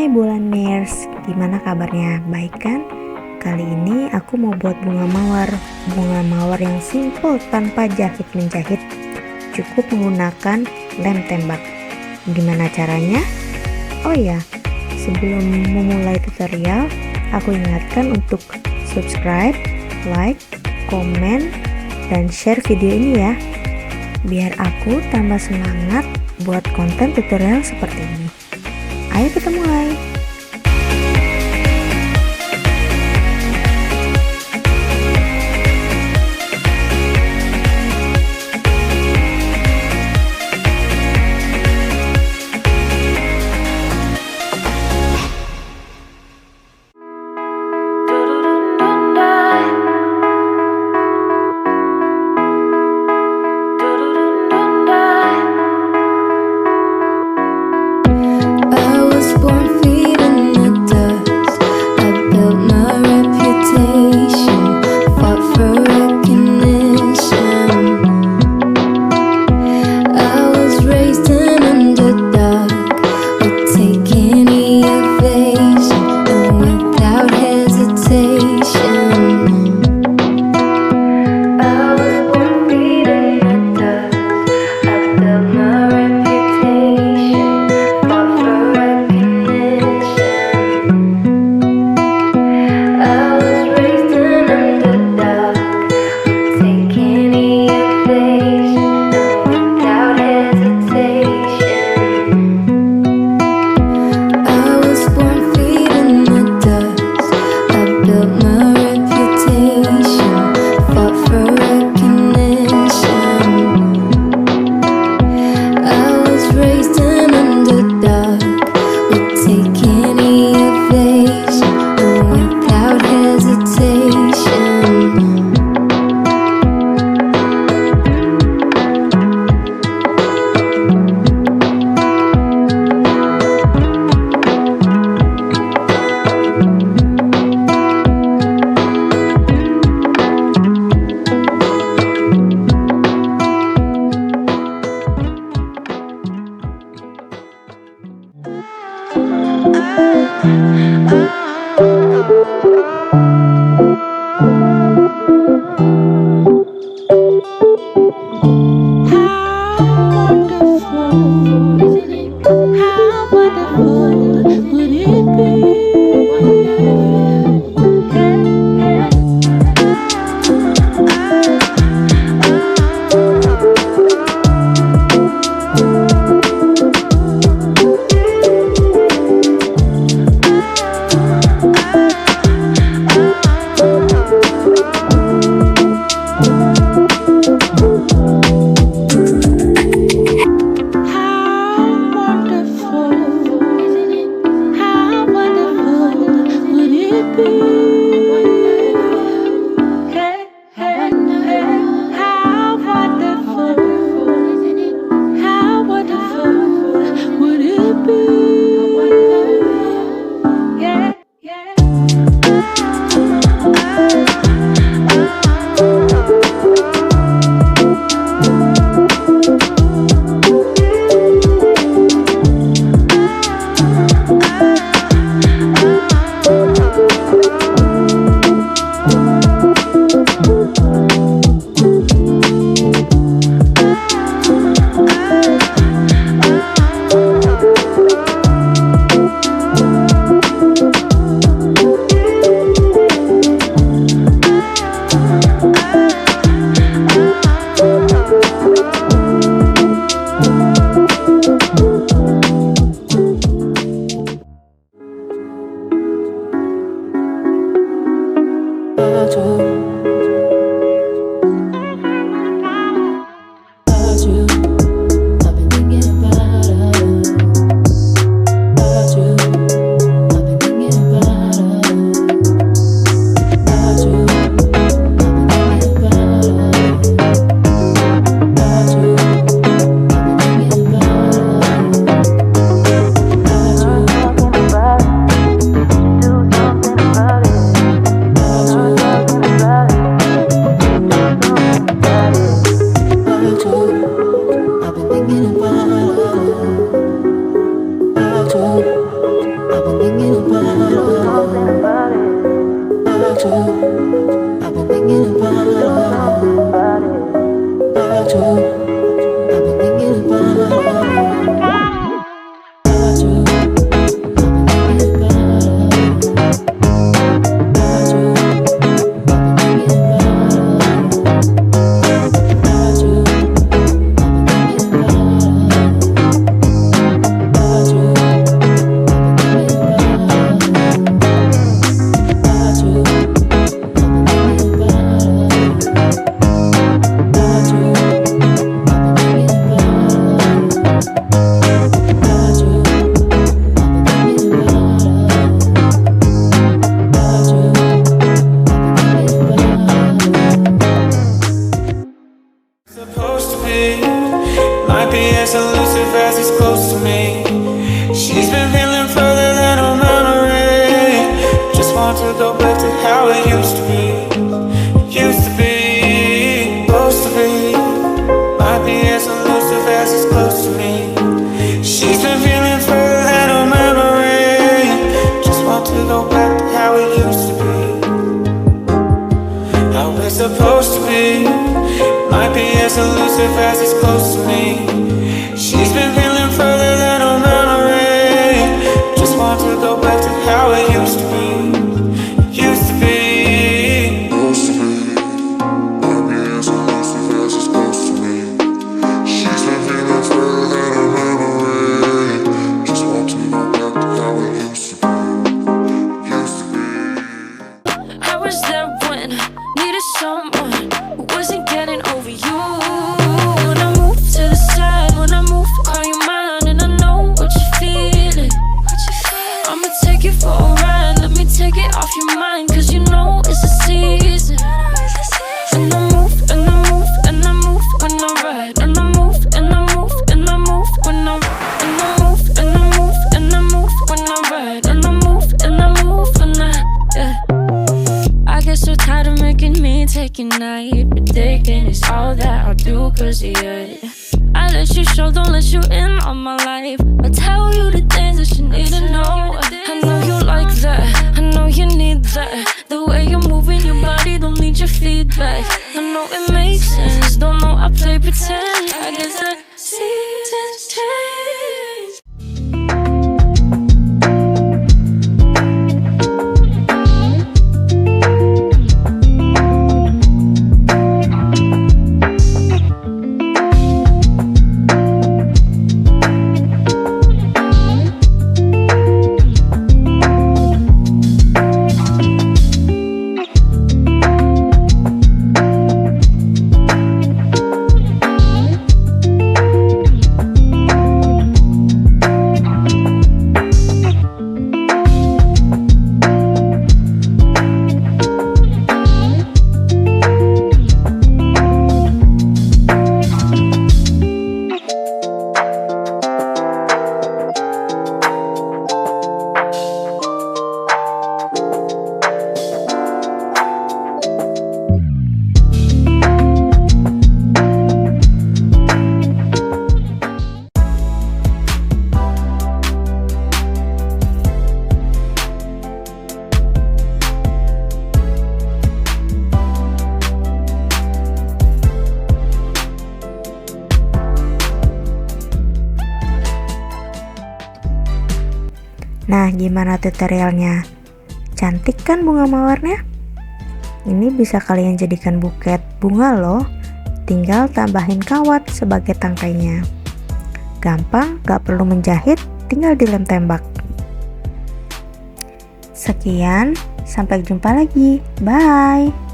Hai bulan Mers, gimana kabarnya? Baik kan? Kali ini aku mau buat bunga mawar. Bunga mawar yang simpel tanpa jahit menjahit. Cukup menggunakan lem tembak. Gimana caranya? Oh ya, sebelum memulai tutorial, aku ingatkan untuk subscribe, like, komen, dan share video ini ya. Biar aku tambah semangat buat konten tutorial seperti ini. Ayo kita mulai. through, cause yeah, I let you show, don't let you in on my life. I tell you the things that you need to know. I know you like that, I know you need that. The way you're moving your body, don't need your feedback. I know it makes sense, don't know I play pretend. I guess the seasons change. Nah, gimana tutorialnya? Cantik kan bunga mawarnya? Ini bisa kalian jadikan buket bunga loh. Tinggal tambahin kawat sebagai tangkainya. Gampang, gak perlu menjahit, tinggal dilem tembak. Sekian, sampai jumpa lagi. Bye.